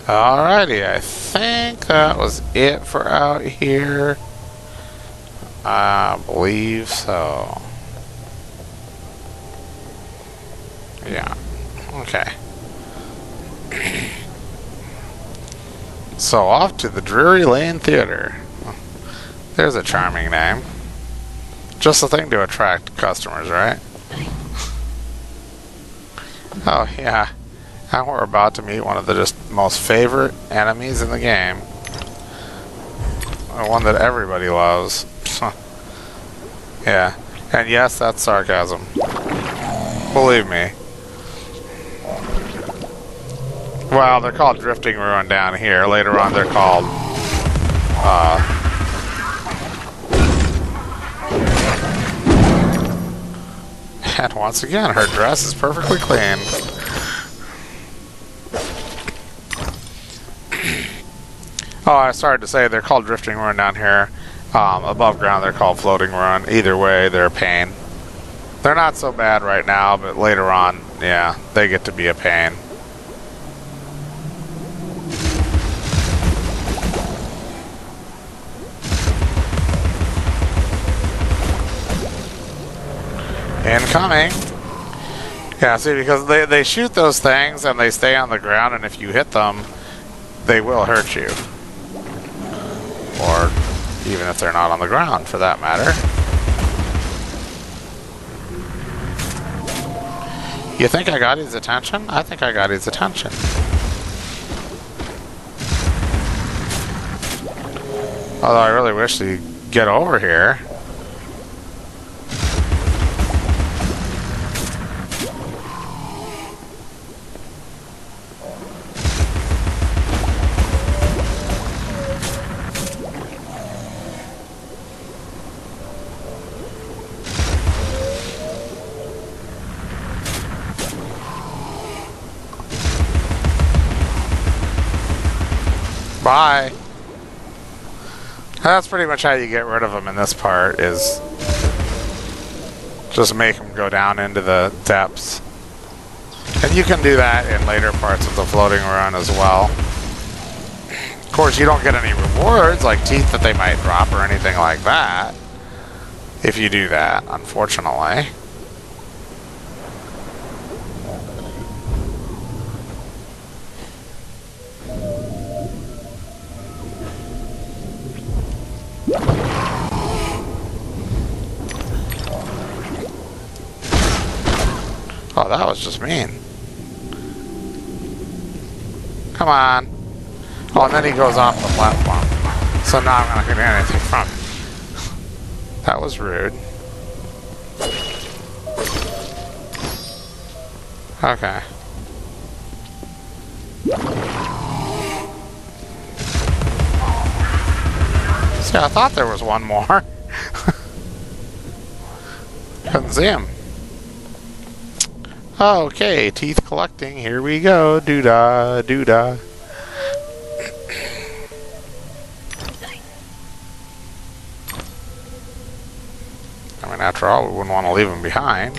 Alrighty, I think that was it for out here. I believe so. Yeah. Okay. So off to the Drury Lane Theater. There's a charming name. Just a thing to attract customers, right? Oh yeah. And we're about to meet one of the just most favorite enemies in the game. One that everybody loves. Yeah. And yes, that's sarcasm. Believe me. Well, they're called Drifting Ruin down here. Later on, they're called... And once again, her dress is perfectly clean. Oh, I started to say they're called Drifting Ruin down here. Above ground, they're called Floating Ruin. Either way, they're a pain. They're not so bad right now, but later on, yeah, they get to be a pain. Incoming. Yeah, see, because they shoot those things and they stay on the ground, and if you hit them, they will hurt you. Or even if they're not on the ground, for that matter. You think I got his attention? I think I got his attention. Although I really wish he'd get over here. Bye. That's pretty much how you get rid of them in this part, is just make them go down into the depths. And you can do that in later parts of the floating run as well. Of course, you don't get any rewards, like teeth that they might drop or anything like that, if you do that, unfortunately. Oh, that was just mean. Come on. Oh, and then he goes off the platform. So now I'm not going to get anything from him. That was rude. Okay. See, I thought there was one more. Couldn't see him. Okay, teeth collecting. Here we go. Doo-dah, doo-dah. I mean, after all, we wouldn't want to leave him behind.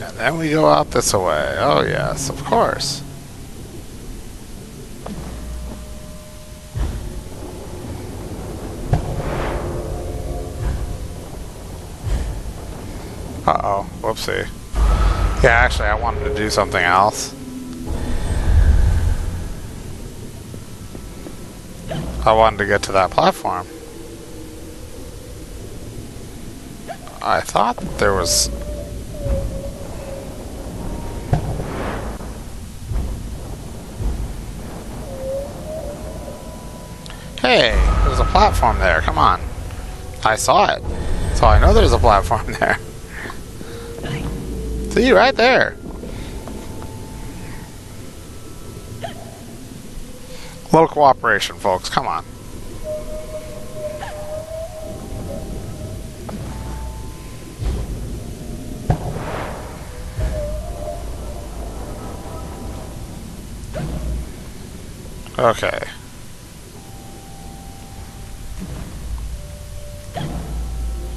And then we go out this way. Oh yes, of course. Uh-oh, whoopsie. Yeah, actually I wanted to do something else. I wanted to get to that platform. I thought there was... Hey, there's a platform there, come on. I saw it. So I know there's a platform there. See, right there. A little cooperation, folks. Come on. Okay.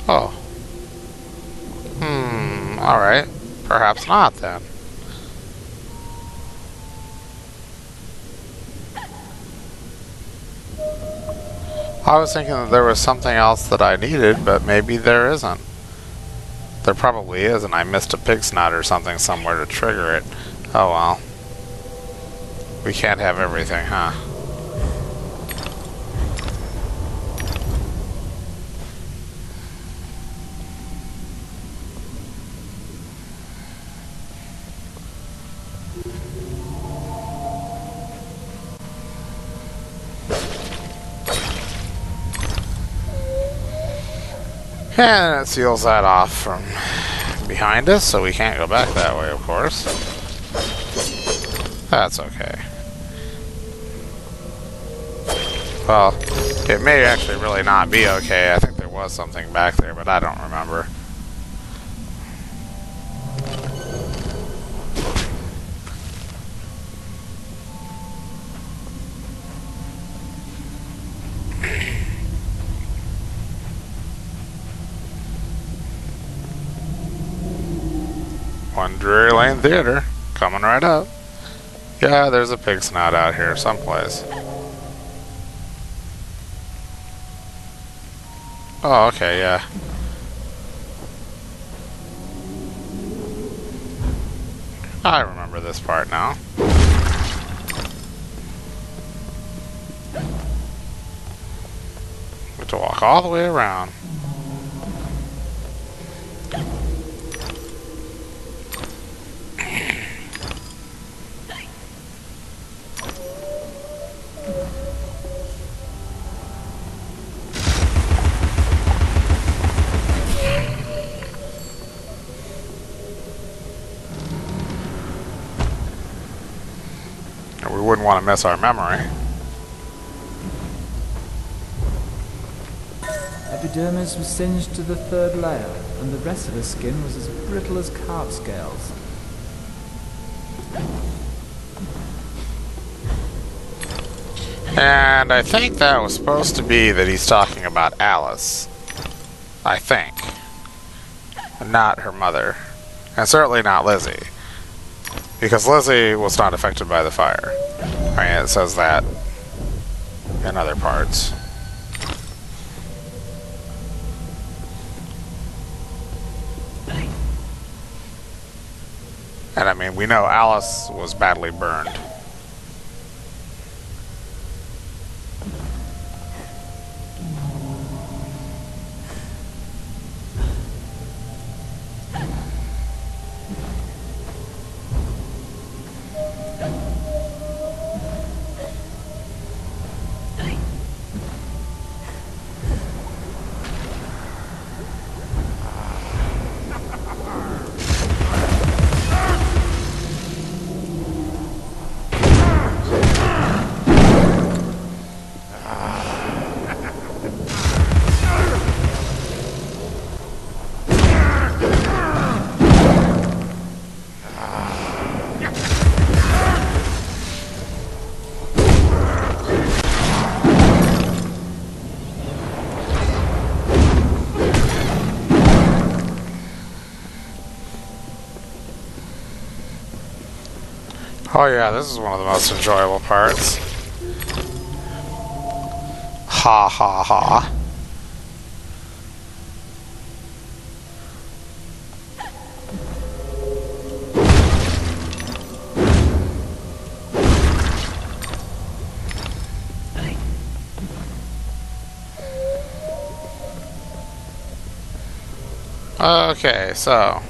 Oh. Alright. Perhaps not, then. I was thinking that there was something else that I needed, but maybe there isn't. There probably is, and I missed a pig snot or something somewhere to trigger it. Oh well. We can't have everything, huh? And it seals that off from behind us, so we can't go back that way, of course. That's okay. Well, it may actually really not be okay. I think there was something back there, but I don't remember. One Drury Lane Theater, coming right up. Yeah, there's a pig snout out here someplace. Oh, okay, yeah. I remember this part now. We have to walk all the way around. We wouldn't want to miss our memory. Epidermis was singed to the third layer, and the rest of the skin was as brittle as carp scales. And I think that was supposed to be that he's talking about Alice. I think. Not her mother. And certainly not Lizzie. Because Lizzie was not affected by the fire. I mean, it says that in other parts. And I mean, we know Alice was badly burned. Oh yeah, this is one of the most enjoyable parts. Ha ha ha. Okay, so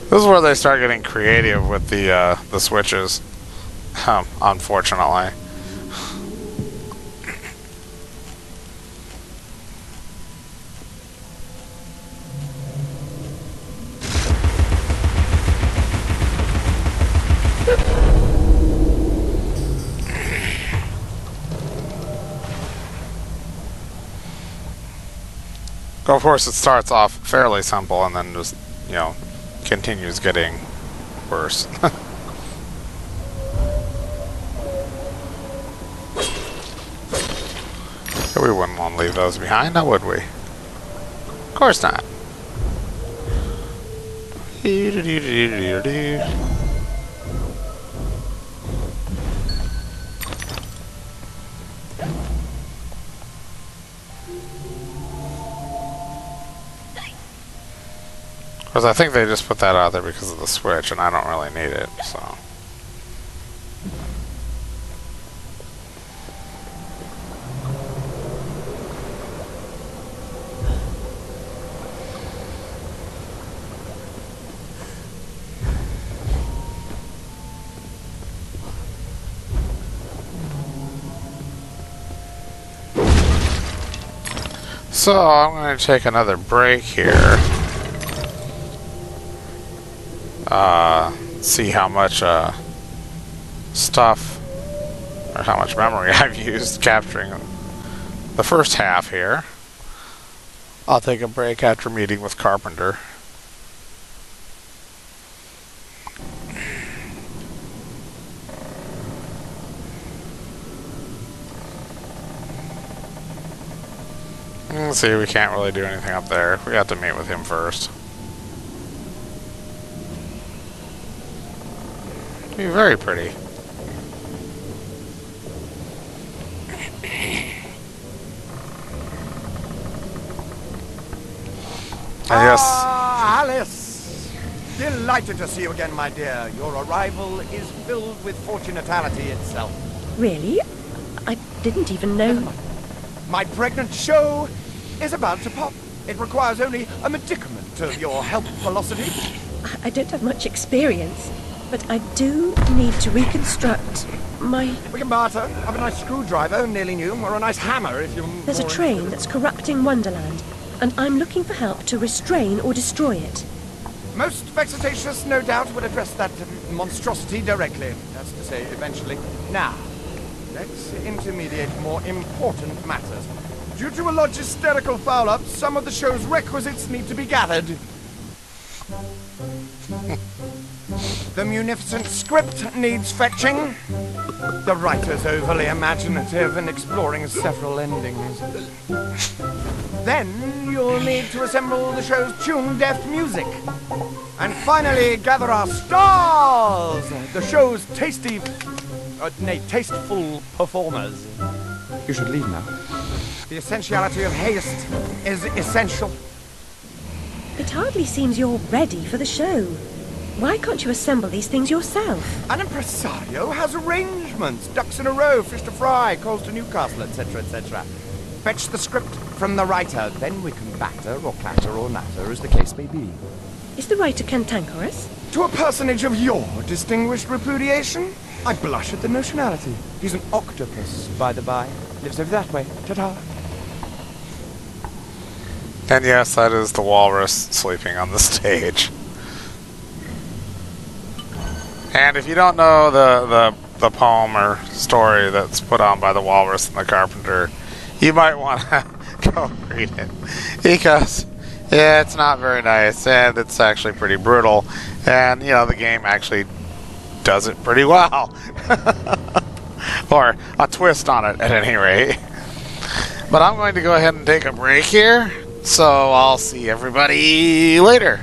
this is where they start getting creative with the switches. Unfortunately. Of course, it starts off fairly simple and then just, you know, continues getting worse. We wouldn't want to leave those behind, now would we? Of course not. Because I think they just put that out there because of the Switch, and I don't really need it, so... So, I'm going to take another break here. See how much stuff, or how much memory I've used capturing the first half here. I'll take a break after meeting with Carpenter. Let's see, we can't really do anything up there. We have to meet with him first. Be very pretty. Ah, Alice! Delighted to see you again, my dear. Your arrival is filled with fortunatality itself. Really? I didn't even know. My pregnant show is about to pop. It requires only a medicament of your health velocity. I don't have much experience, but I do need to reconstruct my... We can barter. Have a nice screwdriver, nearly new, or a nice hammer if you're There's a train that's corrupting Wonderland, and I'm looking for help to restrain or destroy it. Most vexatious, no doubt, would address that monstrosity directly. That's to say, eventually. Now, let's intermediate more important matters. Due to a logisterical foul-up, some of the show's requisites need to be gathered. The munificent script needs fetching. The writer's overly imaginative and exploring several endings. Then you'll need to assemble the show's tune-deaf music. And finally, gather our stars! The show's tasteful performers. You should leave now. The essentiality of haste is essential. It hardly seems you're ready for the show. Why can't you assemble these things yourself? An impresario has arrangements. Ducks in a row, fish to fry, calls to Newcastle, etc., etc. Fetch the script from the writer, then we can batter or clatter or natter, as the case may be. Is the writer cantankerous? To a personage of your distinguished repudiation, I blush at the notionality. He's an octopus, by the by. Lives over that way. Ta-ta. And yes, that is the walrus sleeping on the stage. And if you don't know the poem or story that's put on by the walrus and the carpenter, you might want to go read it. Because, yeah, it's not very nice, and it's actually pretty brutal. And, you know, the game actually does it pretty well. Or a twist on it, at any rate. But I'm going to go ahead and take a break here. So I'll see everybody later.